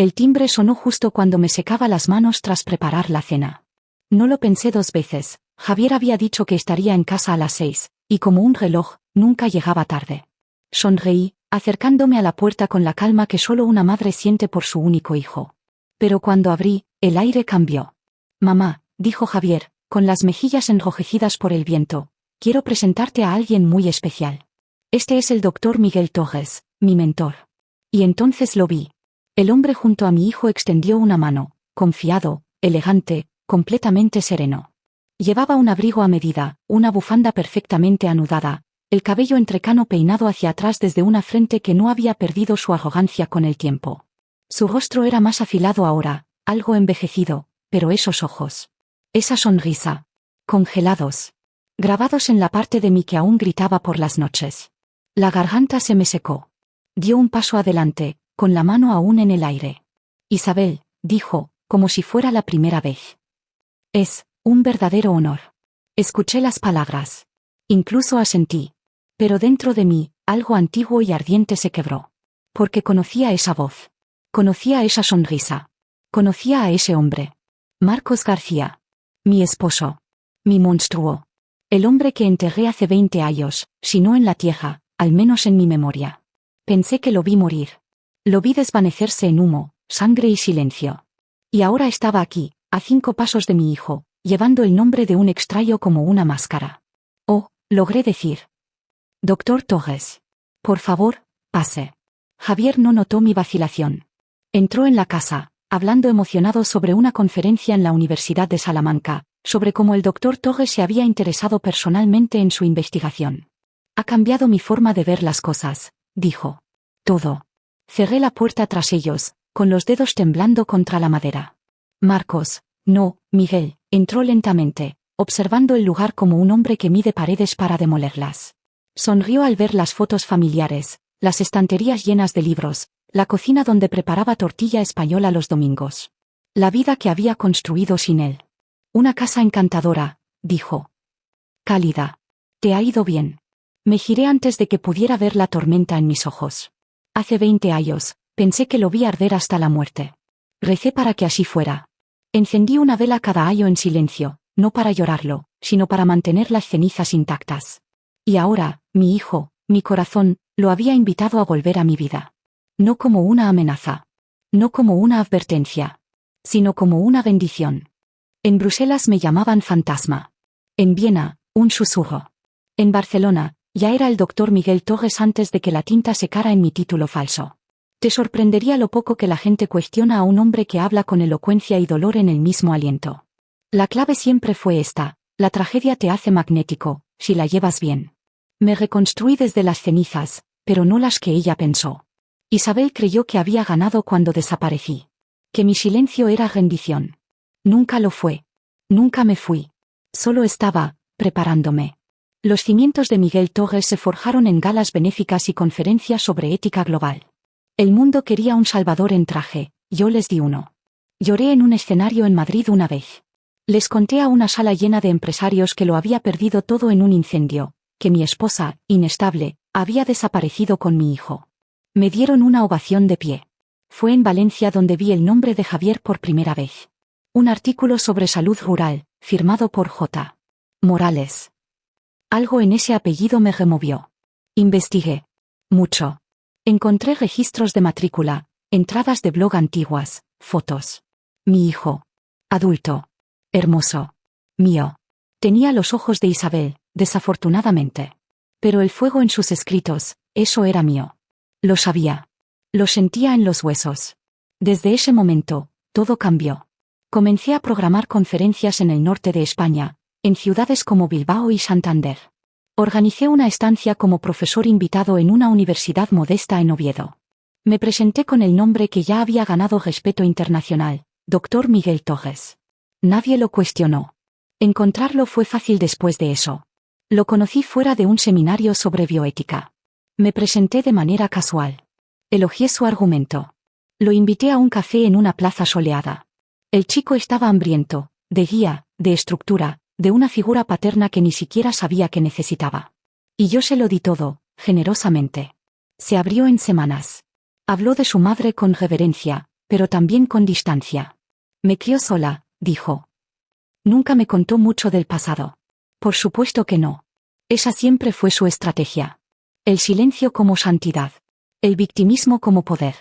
El timbre sonó justo cuando me secaba las manos tras preparar la cena. No lo pensé 2 veces. Javier había dicho que estaría en casa a las 6, y como un reloj, nunca llegaba tarde. Sonreí, acercándome a la puerta con la calma que solo una madre siente por su único hijo. Pero cuando abrí, el aire cambió. Mamá, dijo Javier, con las mejillas enrojecidas por el viento, quiero presentarte a alguien muy especial. Este es el doctor Miguel Torres, mi mentor. Y entonces lo vi. El hombre junto a mi hijo extendió una mano, confiado, elegante, completamente sereno. Llevaba un abrigo a medida, una bufanda perfectamente anudada, el cabello entrecano peinado hacia atrás desde una frente que no había perdido su arrogancia con el tiempo. Su rostro era más afilado ahora, algo envejecido, pero esos ojos. Esa sonrisa. Congelados. Grabados en la parte de mí que aún gritaba por las noches. La garganta se me secó. Dio un paso adelante, con la mano aún en el aire. Isabel, dijo, como si fuera la primera vez. Es un verdadero honor. Escuché las palabras. Incluso asentí. Pero dentro de mí, algo antiguo y ardiente se quebró. Porque conocía esa voz. Conocía esa sonrisa. Conocía a ese hombre. Marcos García. Mi esposo. Mi monstruo. El hombre que enterré hace 20 años, si no en la tierra, al menos en mi memoria. Pensé que lo vi morir. Lo vi desvanecerse en humo, sangre y silencio. Y ahora estaba aquí, a 5 pasos de mi hijo, llevando el nombre de un extraño como una máscara. Oh, logré decir. Doctor Torres. Por favor, pase. Javier no notó mi vacilación. Entró en la casa, hablando emocionado sobre una conferencia en la Universidad de Salamanca, sobre cómo el doctor Torres se había interesado personalmente en su investigación. Ha cambiado mi forma de ver las cosas, dijo. Todo. Cerré la puerta tras ellos, con los dedos temblando contra la madera. Marcos, no, Miguel, entró lentamente, observando el lugar como un hombre que mide paredes para demolerlas. Sonrió al ver las fotos familiares, las estanterías llenas de libros, la cocina donde preparaba tortilla española los domingos. La vida que había construido sin él. Una casa encantadora, dijo. Cálida. Te ha ido bien. Me giré antes de que pudiera ver la tormenta en mis ojos. Hace 20 años, pensé que lo vi arder hasta la muerte. Recé para que así fuera. Encendí una vela cada año en silencio, no para llorarlo, sino para mantener las cenizas intactas. Y ahora, mi hijo, mi corazón, lo había invitado a volver a mi vida. No como una amenaza. No como una advertencia. Sino como una bendición. En Bruselas me llamaban fantasma. En Viena, un susurro. En Barcelona, ya era el doctor Miguel Torres antes de que la tinta secara en mi título falso. Te sorprendería lo poco que la gente cuestiona a un hombre que habla con elocuencia y dolor en el mismo aliento. La clave siempre fue esta: la tragedia te hace magnético, si la llevas bien. Me reconstruí desde las cenizas, pero no las que ella pensó. Isabel creyó que había ganado cuando desaparecí. Que mi silencio era rendición. Nunca lo fue. Nunca me fui. Solo estaba, preparándome. Los cimientos de Miguel Torres se forjaron en galas benéficas y conferencias sobre ética global. El mundo quería un salvador en traje, yo les di uno. Lloré en un escenario en Madrid una vez. Les conté a una sala llena de empresarios que lo había perdido todo en un incendio, que mi esposa, inestable, había desaparecido con mi hijo. Me dieron una ovación de pie. Fue en Valencia donde vi el nombre de Javier por primera vez. Un artículo sobre salud rural, firmado por J. Morales. Algo en ese apellido me removió. Investigué. Mucho. Encontré registros de matrícula, entradas de blog antiguas, fotos. Mi hijo. Adulto. Hermoso. Mío. Tenía los ojos de Isabel, desafortunadamente. Pero el fuego en sus escritos, eso era mío. Lo sabía. Lo sentía en los huesos. Desde ese momento, todo cambió. Comencé a programar conferencias en el norte de España, en ciudades como Bilbao y Santander. Organicé una estancia como profesor invitado en una universidad modesta en Oviedo. Me presenté con el nombre que ya había ganado respeto internacional, Dr. Miguel Torres. Nadie lo cuestionó. Encontrarlo fue fácil después de eso. Lo conocí fuera de un seminario sobre bioética. Me presenté de manera casual. Elogié su argumento. Lo invité a un café en una plaza soleada. El chico estaba hambriento, de guía, de estructura, de una figura paterna que ni siquiera sabía que necesitaba. Y yo se lo di todo, generosamente. Se abrió en semanas. Habló de su madre con reverencia, pero también con distancia. Me crió sola, dijo. Nunca me contó mucho del pasado. Por supuesto que no. Esa siempre fue su estrategia. El silencio como santidad. El victimismo como poder.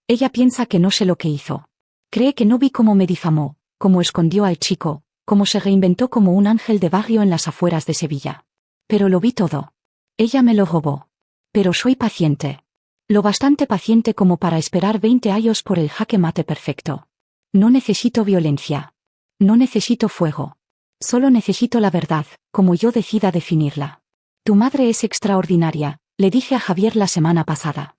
Ella piensa que no sé lo que hizo. Cree que no vi cómo me difamó, cómo escondió al chico, cómo se reinventó como un ángel de barrio en las afueras de Sevilla. Pero lo vi todo. Ella me lo robó. Pero soy paciente. Lo bastante paciente como para esperar 20 años por el jaque mate perfecto. No necesito violencia. No necesito fuego. Solo necesito la verdad, como yo decida definirla. Tu madre es extraordinaria, le dije a Javier la semana pasada.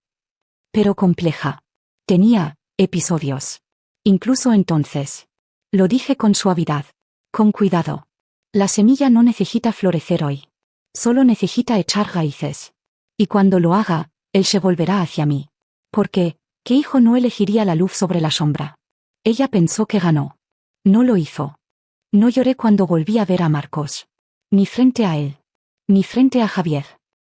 Pero compleja. Tenía episodios. Incluso entonces. Lo dije con suavidad. Con cuidado. La semilla no necesita florecer hoy. Solo necesita echar raíces. Y cuando lo haga, él se volverá hacia mí. Porque, ¿qué hijo no elegiría la luz sobre la sombra? Ella pensó que ganó. No lo hizo. No lloré cuando volví a ver a Marcos. Ni frente a él. Ni frente a Javier.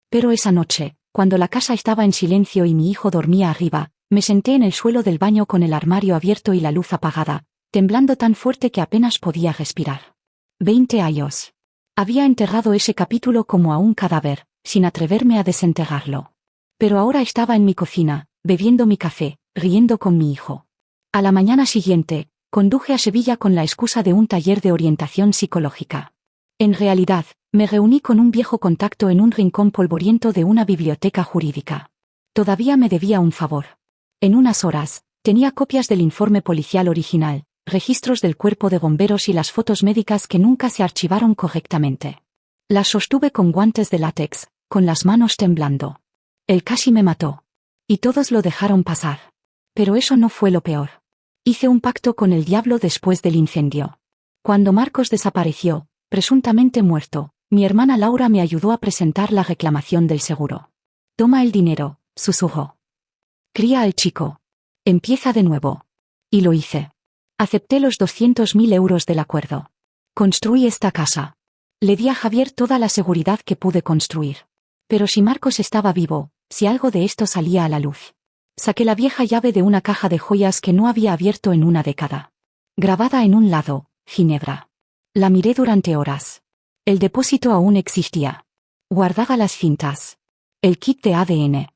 Pero esa noche, cuando la casa estaba en silencio y mi hijo dormía arriba, me senté en el suelo del baño con el armario abierto y la luz apagada, temblando tan fuerte que apenas podía respirar. 20 años. Había enterrado ese capítulo como a un cadáver, sin atreverme a desenterrarlo. Pero ahora estaba en mi cocina, bebiendo mi café, riendo con mi hijo. A la mañana siguiente, conduje a Sevilla con la excusa de un taller de orientación psicológica. En realidad, me reuní con un viejo contacto en un rincón polvoriento de una biblioteca jurídica. Todavía me debía un favor. En unas horas, tenía copias del informe policial original, registros del cuerpo de bomberos y las fotos médicas que nunca se archivaron correctamente. Las sostuve con guantes de látex, con las manos temblando. Él casi me mató. Y todos lo dejaron pasar. Pero eso no fue lo peor. Hice un pacto con el diablo después del incendio. Cuando Marcos desapareció, presuntamente muerto, mi hermana Laura me ayudó a presentar la reclamación del seguro. Toma el dinero, susurró. Cría al chico. Empieza de nuevo. Y lo hice. Acepté los 200.000 euros del acuerdo. Construí esta casa. Le di a Javier toda la seguridad que pude construir. Pero si Marcos estaba vivo, si algo de esto salía a la luz. Saqué la vieja llave de una caja de joyas que no había abierto en una década. Grabada en un lado, Ginebra. La miré durante horas. El depósito aún existía. Guardaba las cintas. El kit de ADN.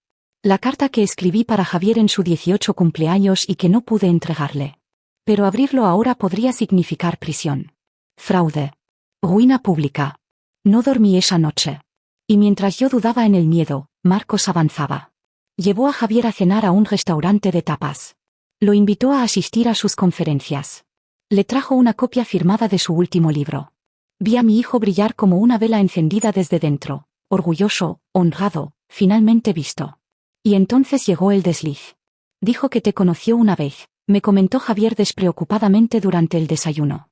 La carta que escribí para Javier en su 18 cumpleaños y que no pude entregarle. Pero abrirlo ahora podría significar prisión. Fraude. Ruina pública. No dormí esa noche. Y mientras yo dudaba en el miedo, Marcos avanzaba. Llevó a Javier a cenar a un restaurante de tapas. Lo invitó a asistir a sus conferencias. Le trajo una copia firmada de su último libro. Vi a mi hijo brillar como una vela encendida desde dentro, orgulloso, honrado, finalmente visto. Y entonces llegó el desliz. Dijo que te conoció una vez, me comentó Javier despreocupadamente durante el desayuno.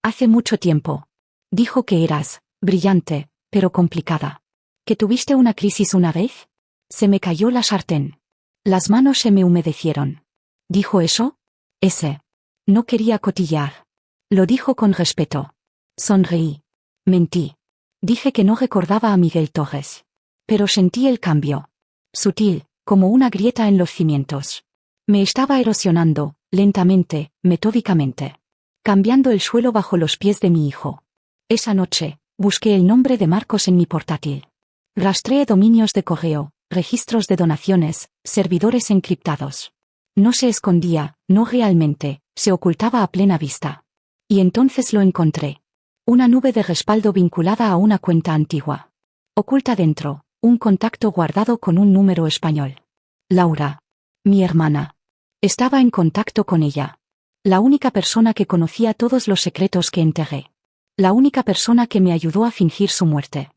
Hace mucho tiempo. Dijo que eras, brillante, pero complicada. ¿Que tuviste una crisis una vez? Se me cayó la sartén. Las manos se me humedecieron. ¿Dijo eso? Ese. No quería cotillear. Lo dijo con respeto. Sonreí. Mentí. Dije que no recordaba a Miguel Torres. Pero sentí el cambio. Sutil, como una grieta en los cimientos. Me estaba erosionando, lentamente, metódicamente. Cambiando el suelo bajo los pies de mi hijo. Esa noche, busqué el nombre de Marcos en mi portátil. Rastreé dominios de correo, registros de donaciones, servidores encriptados. No se escondía, no realmente, se ocultaba a plena vista. Y entonces lo encontré. Una nube de respaldo vinculada a una cuenta antigua. Oculta dentro, un contacto guardado con un número español. Laura. Mi hermana. Estaba en contacto con ella. La única persona que conocía todos los secretos que enterré. La única persona que me ayudó a fingir su muerte.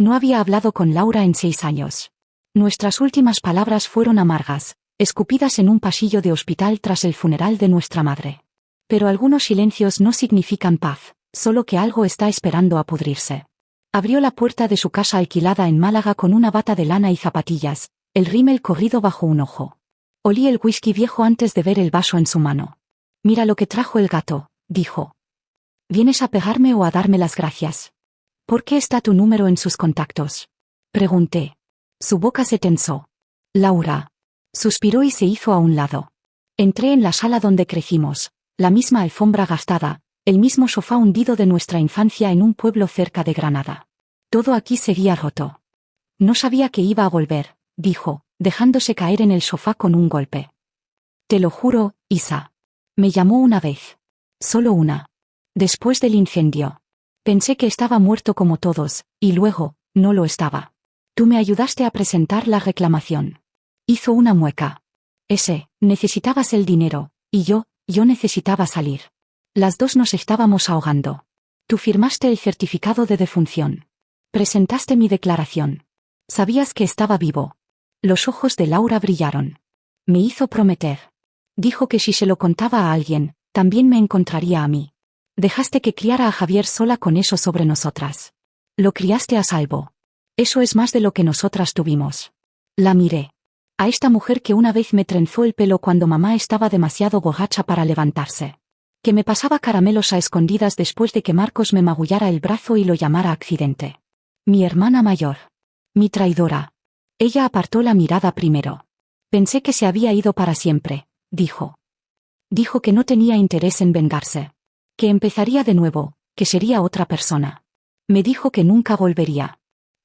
No había hablado con Laura en 6 años. Nuestras últimas palabras fueron amargas, escupidas en un pasillo de hospital tras el funeral de nuestra madre. Pero algunos silencios no significan paz, solo que algo está esperando a pudrirse. Abrió la puerta de su casa alquilada en Málaga con una bata de lana y zapatillas, el rímel corrido bajo un ojo. Olí el whisky viejo antes de ver el vaso en su mano. Mira lo que trajo el gato, dijo. ¿Vienes a pegarme o a darme las gracias? ¿Por qué está tu número en sus contactos? Pregunté. Su boca se tensó. Laura. Suspiró y se hizo a un lado. Entré en la sala donde crecimos, la misma alfombra gastada, el mismo sofá hundido de nuestra infancia en un pueblo cerca de Granada. Todo aquí seguía roto. No sabía que iba a volver, dijo, dejándose caer en el sofá con un golpe. Te lo juro, Isa. Me llamó una vez. Solo una. Después del incendio. Pensé que estaba muerto como todos, y luego, no lo estaba. Tú me ayudaste a presentar la reclamación. Hizo una mueca. Necesitabas el dinero, y yo necesitaba salir. Las dos nos estábamos ahogando. Tú firmaste el certificado de defunción. Presentaste mi declaración. Sabías que estaba vivo. Los ojos de Laura brillaron. Me hizo prometer. Dijo que si se lo contaba a alguien, también me encontraría a mí. Dejaste que criara a Javier sola con eso sobre nosotras. Lo criaste a salvo. Eso es más de lo que nosotras tuvimos. La miré. A esta mujer que una vez me trenzó el pelo cuando mamá estaba demasiado borracha para levantarse. Que me pasaba caramelos a escondidas después de que Marcos me magullara el brazo y lo llamara accidente. Mi hermana mayor. Mi traidora. Ella apartó la mirada primero. Pensé que se había ido para siempre, dijo. Dijo que no tenía interés en vengarse. Que empezaría de nuevo, que sería otra persona. Me dijo que nunca volvería.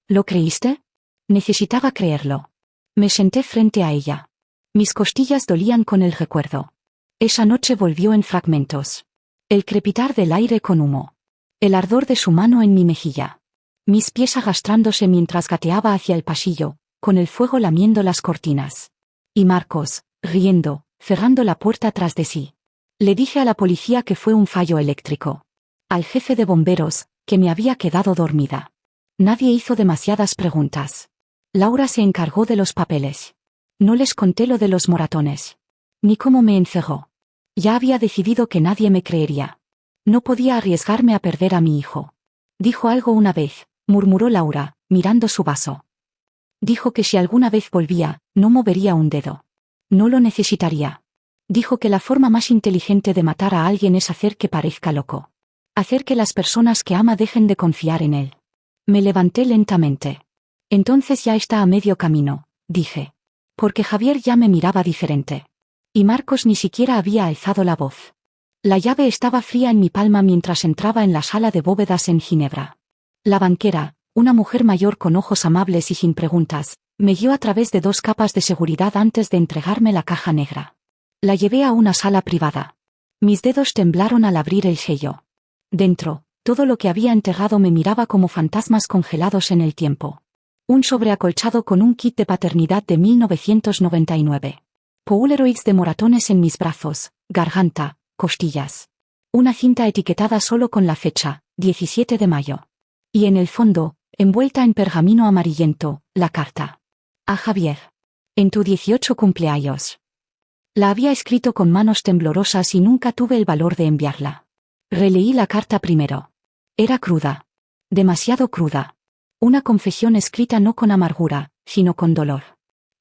¿Lo creíste? Necesitaba creerlo. Me senté frente a ella. Mis costillas dolían con el recuerdo. Esa noche volvió en fragmentos. El crepitar del aire con humo. El ardor de su mano en mi mejilla. Mis pies arrastrándose mientras gateaba hacia el pasillo, con el fuego lamiendo las cortinas. Y Marcos, riendo, cerrando la puerta tras de sí. Le dije a la policía que fue un fallo eléctrico. Al jefe de bomberos, que me había quedado dormida. Nadie hizo demasiadas preguntas. Laura se encargó de los papeles. No les conté lo de los moratones. Ni cómo me encerró. Ya había decidido que nadie me creería. No podía arriesgarme a perder a mi hijo. Dijo algo una vez, murmuró Laura, mirando su vaso. Dijo que si alguna vez volvía, no movería un dedo. No lo necesitaría. Dijo que la forma más inteligente de matar a alguien es hacer que parezca loco. Hacer que las personas que ama dejen de confiar en él. Me levanté lentamente. Entonces ya está a medio camino, dije. Porque Javier ya me miraba diferente. Y Marcos ni siquiera había alzado la voz. La llave estaba fría en mi palma mientras entraba en la sala de bóvedas en Ginebra. La banquera, una mujer mayor con ojos amables y sin preguntas, me guió a través de 2 capas de seguridad antes de entregarme la caja negra. La llevé a una sala privada. Mis dedos temblaron al abrir el sello. Dentro, todo lo que había enterrado me miraba como fantasmas congelados en el tiempo. Un sobreacolchado con un kit de paternidad de 1999. Polaroids de moratones en mis brazos, garganta, costillas. Una cinta etiquetada solo con la fecha, 17 de mayo. Y en el fondo, envuelta en pergamino amarillento, la carta. A Javier. En tu 18 cumpleaños. La había escrito con manos temblorosas y nunca tuve el valor de enviarla. Releí la carta primero. Era cruda. Demasiado cruda. Una confesión escrita no con amargura, sino con dolor.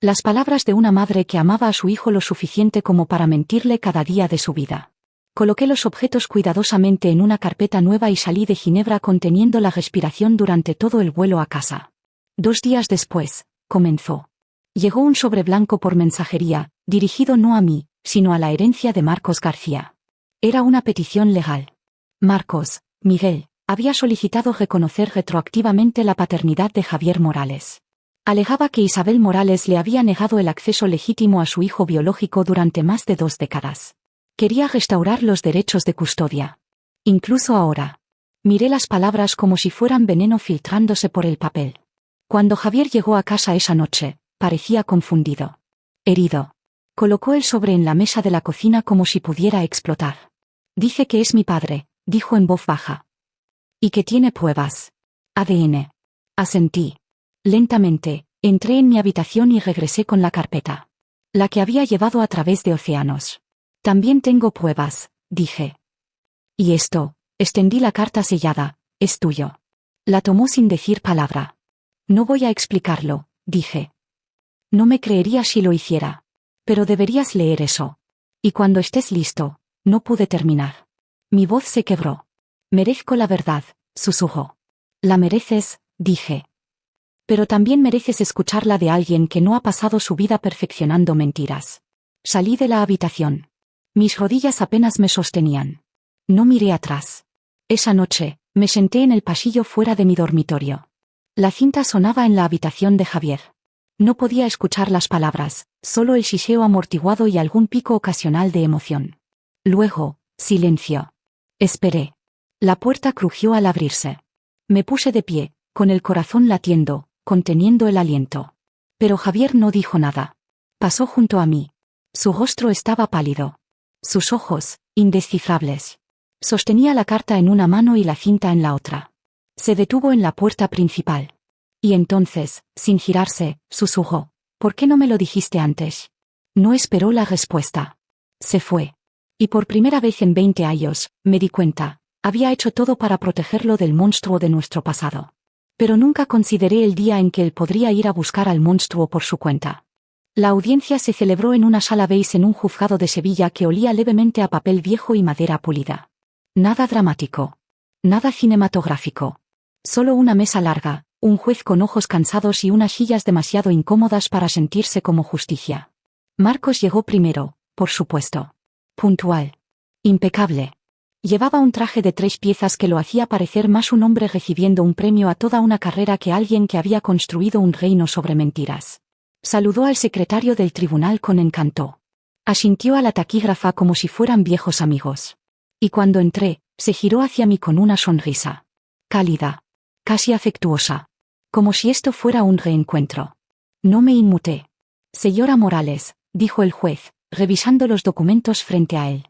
Las palabras de una madre que amaba a su hijo lo suficiente como para mentirle cada día de su vida. Coloqué los objetos cuidadosamente en una carpeta nueva y salí de Ginebra conteniendo la respiración durante todo el vuelo a casa. 2 días después, comenzó. Llegó un sobre blanco por mensajería, dirigido no a mí, sino a la herencia de Marcos García. Era una petición legal. Marcos, Miguel, había solicitado reconocer retroactivamente la paternidad de Javier Morales. Alegaba que Isabel Morales le había negado el acceso legítimo a su hijo biológico durante más de 2 décadas. Quería restaurar los derechos de custodia. Incluso ahora. Miré las palabras como si fueran veneno filtrándose por el papel. Cuando Javier llegó a casa esa noche, parecía confundido. Herido. Colocó el sobre en la mesa de la cocina como si pudiera explotar. Dice que es mi padre, dijo en voz baja. Y que tiene pruebas. ADN. Asentí. Lentamente, entré en mi habitación y regresé con la carpeta. La que había llevado a través de océanos. También tengo pruebas, dije. Y esto, extendí la carta sellada, es tuyo. La tomó sin decir palabra. No voy a explicarlo, dije. No me creería si lo hiciera. Pero deberías leer eso. Y cuando estés listo, no pude terminar. Mi voz se quebró. Merezco la verdad, susurró. La mereces, dije. Pero también mereces escucharla de alguien que no ha pasado su vida perfeccionando mentiras. Salí de la habitación. Mis rodillas apenas me sostenían. No miré atrás. Esa noche, me senté en el pasillo fuera de mi dormitorio. La cinta sonaba en la habitación de Javier. No podía escuchar las palabras, solo el siseo amortiguado y algún pico ocasional de emoción. Luego, silencio. Esperé. La puerta crujió al abrirse. Me puse de pie, con el corazón latiendo, conteniendo el aliento. Pero Javier no dijo nada. Pasó junto a mí. Su rostro estaba pálido. Sus ojos, indescifrables. Sostenía la carta en una mano y la cinta en la otra. Se detuvo en la puerta principal. Y entonces, sin girarse, susurró: «¿Por qué no me lo dijiste antes?» No esperó la respuesta. Se fue. Y por primera vez en 20 años, me di cuenta, había hecho todo para protegerlo del monstruo de nuestro pasado. Pero nunca consideré el día en que él podría ir a buscar al monstruo por su cuenta. La audiencia se celebró en una sala beige en un juzgado de Sevilla que olía levemente a papel viejo y madera pulida. Nada dramático. Nada cinematográfico. Solo una mesa larga, un juez con ojos cansados y unas sillas demasiado incómodas para sentirse como justicia. Marcos llegó primero, por supuesto. Puntual. Impecable. Llevaba un traje de 3 piezas que lo hacía parecer más un hombre recibiendo un premio a toda una carrera que alguien que había construido un reino sobre mentiras. Saludó al secretario del tribunal con encanto. Asintió a la taquígrafa como si fueran viejos amigos. Y cuando entré, se giró hacia mí con una sonrisa. Cálida. Casi afectuosa. Como si esto fuera un reencuentro. No me inmuté. Señora Morales, dijo el juez, revisando los documentos frente a él.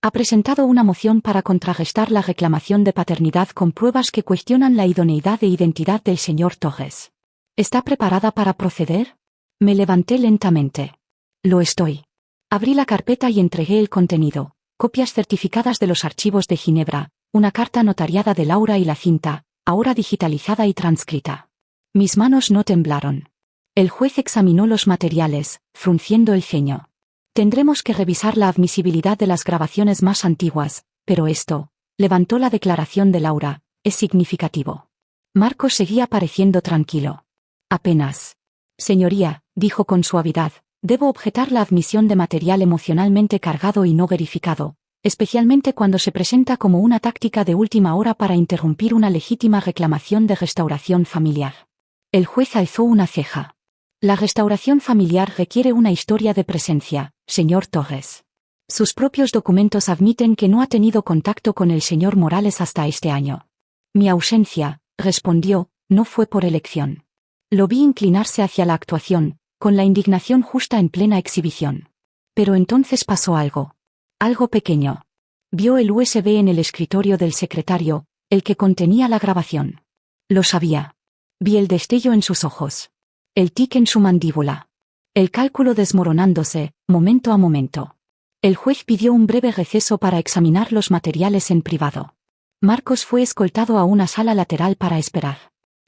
Ha presentado una moción para contrarrestar la reclamación de paternidad con pruebas que cuestionan la idoneidad e identidad del señor Torres. ¿Está preparada para proceder? Me levanté lentamente. Lo estoy. Abrí la carpeta y entregué el contenido: copias certificadas de los archivos de Ginebra, una carta notariada de Laura y la cinta, ahora digitalizada y transcrita. Mis manos no temblaron. El juez examinó los materiales, frunciendo el ceño. Tendremos que revisar la admisibilidad de las grabaciones más antiguas, pero esto, levantó la declaración de Laura, es significativo. Marcos seguía pareciendo tranquilo. Apenas. Señoría, dijo con suavidad, debo objetar la admisión de material emocionalmente cargado y no verificado, especialmente cuando se presenta como una táctica de última hora para interrumpir una legítima reclamación de restauración familiar. El juez alzó una ceja. La restauración familiar requiere una historia de presencia, señor Torres. Sus propios documentos admiten que no ha tenido contacto con el señor Morales hasta este año. Mi ausencia, respondió, no fue por elección. Lo vi inclinarse hacia la actuación, con la indignación justa en plena exhibición. Pero entonces pasó algo. Algo pequeño. Vio el USB en el escritorio del secretario, el que contenía la grabación. Lo sabía. Vi el destello en sus ojos. El tic en su mandíbula. El cálculo desmoronándose, momento a momento. El juez pidió un breve receso para examinar los materiales en privado. Marcos fue escoltado a una sala lateral para esperar.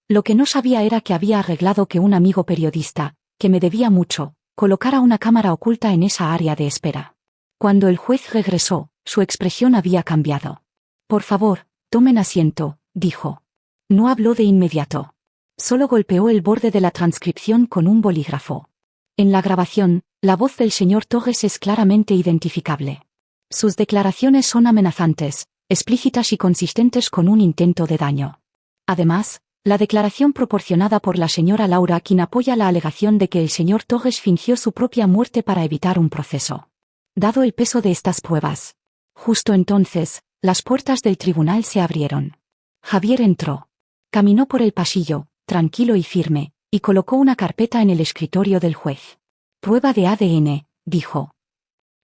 Lo que no sabía era que había arreglado que un amigo periodista, que me debía mucho, colocara una cámara oculta en esa área de espera. Cuando el juez regresó, su expresión había cambiado. Por favor, tomen asiento, dijo. No habló de inmediato. Solo golpeó el borde de la transcripción con un bolígrafo. En la grabación, la voz del señor Torres es claramente identificable. Sus declaraciones son amenazantes, explícitas y consistentes con un intento de daño. Además, la declaración proporcionada por la señora Laura, quien apoya la alegación de que el señor Torres fingió su propia muerte para evitar un proceso. Dado el peso de estas pruebas. Justo entonces, las puertas del tribunal se abrieron. Javier entró. Caminó por el pasillo, tranquilo y firme, y colocó una carpeta en el escritorio del juez. Prueba de ADN, dijo.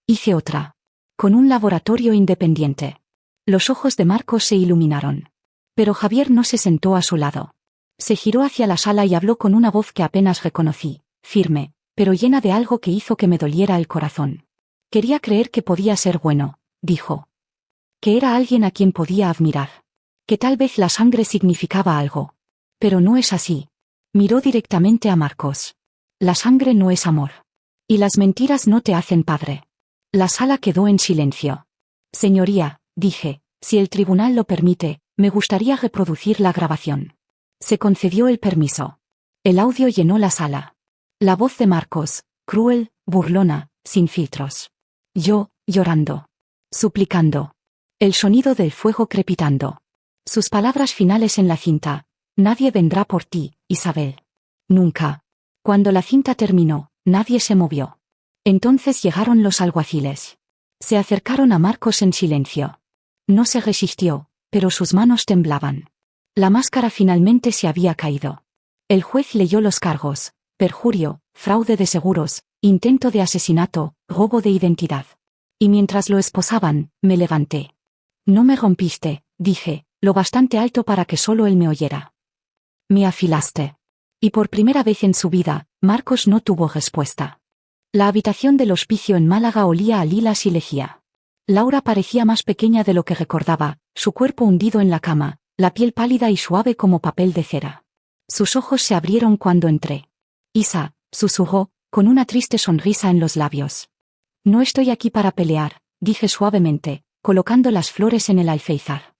Hice otra. Con un laboratorio independiente. Los ojos de Marcos se iluminaron. Pero Javier no se sentó a su lado. Se giró hacia la sala y habló con una voz que apenas reconocí, firme, pero llena de algo que hizo que me doliera el corazón. Quería creer que podía ser bueno, dijo. Que era alguien a quien podía admirar. Que tal vez la sangre significaba algo. Pero no es así. Miró directamente a Marcos. La sangre no es amor. Y las mentiras no te hacen padre. La sala quedó en silencio. Señoría, dije, si el tribunal lo permite, me gustaría reproducir la grabación. Se concedió el permiso. El audio llenó la sala. La voz de Marcos, cruel, burlona, sin filtros. Yo, llorando. Suplicando. El sonido del fuego crepitando. Sus palabras finales en la cinta. Nadie vendrá por ti, Isabel. Nunca. Cuando la cinta terminó, nadie se movió. Entonces llegaron los alguaciles. Se acercaron a Marcos en silencio. No se resistió, pero sus manos temblaban. La máscara finalmente se había caído. El juez leyó los cargos: perjurio, fraude de seguros, intento de asesinato, robo de identidad. Y mientras lo esposaban, me levanté. No me rompiste, dije, lo bastante alto para que solo él me oyera. Me afilaste. Y por primera vez en su vida, Marcos no tuvo respuesta. La habitación del hospicio en Málaga olía a lilas y lejía. Laura parecía más pequeña de lo que recordaba, su cuerpo hundido en la cama, la piel pálida y suave como papel de cera. Sus ojos se abrieron cuando entré. Isa, susurró, con una triste sonrisa en los labios. No estoy aquí para pelear, dije suavemente, colocando las flores en el alféizar.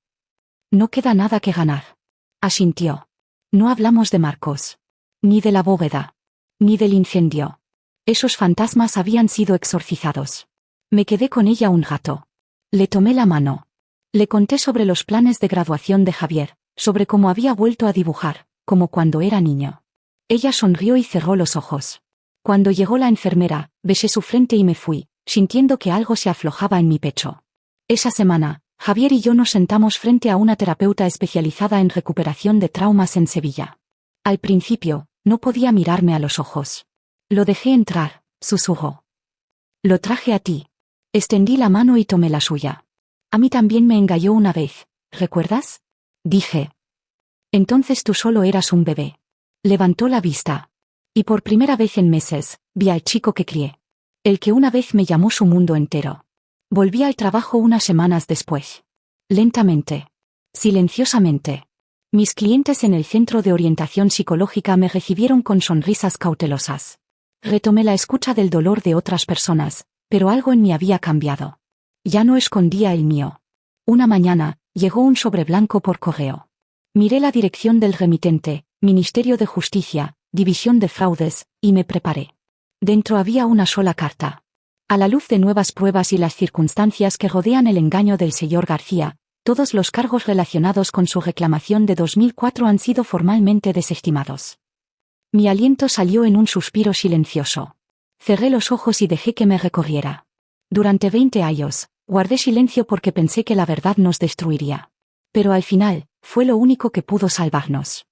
No queda nada que ganar. Asintió. No hablamos de Marcos. Ni de la bóveda. Ni del incendio. Esos fantasmas habían sido exorcizados. Me quedé con ella un rato. Le tomé la mano. Le conté sobre los planes de graduación de Javier, sobre cómo había vuelto a dibujar, como cuando era niño. Ella sonrió y cerró los ojos. Cuando llegó la enfermera, besé su frente y me fui, sintiendo que algo se aflojaba en mi pecho. Esa semana, Javier y yo nos sentamos frente a una terapeuta especializada en recuperación de traumas en Sevilla. Al principio, no podía mirarme a los ojos. Lo dejé entrar, susurró. Lo traje a ti. Extendí la mano y tomé la suya. A mí también me engañó una vez, ¿recuerdas? Dije. Entonces tú solo eras un bebé. Levantó la vista. Y por primera vez en meses, vi al chico que crié. El que una vez me llamó su mundo entero. Volví al trabajo unas semanas después. Lentamente. Silenciosamente. Mis clientes en el centro de orientación psicológica me recibieron con sonrisas cautelosas. Retomé la escucha del dolor de otras personas, pero algo en mí había cambiado. Ya no escondía el mío. Una mañana, llegó un sobre blanco por correo. Miré la dirección del remitente, Ministerio de Justicia, División de Fraudes, y me preparé. Dentro había una sola carta. A la luz de nuevas pruebas y las circunstancias que rodean el engaño del señor García, todos los cargos relacionados con su reclamación de 2004 han sido formalmente desestimados. Mi aliento salió en un suspiro silencioso. Cerré los ojos y dejé que me recorriera. Durante 20 años, guardé silencio porque pensé que la verdad nos destruiría. Pero al final, fue lo único que pudo salvarnos.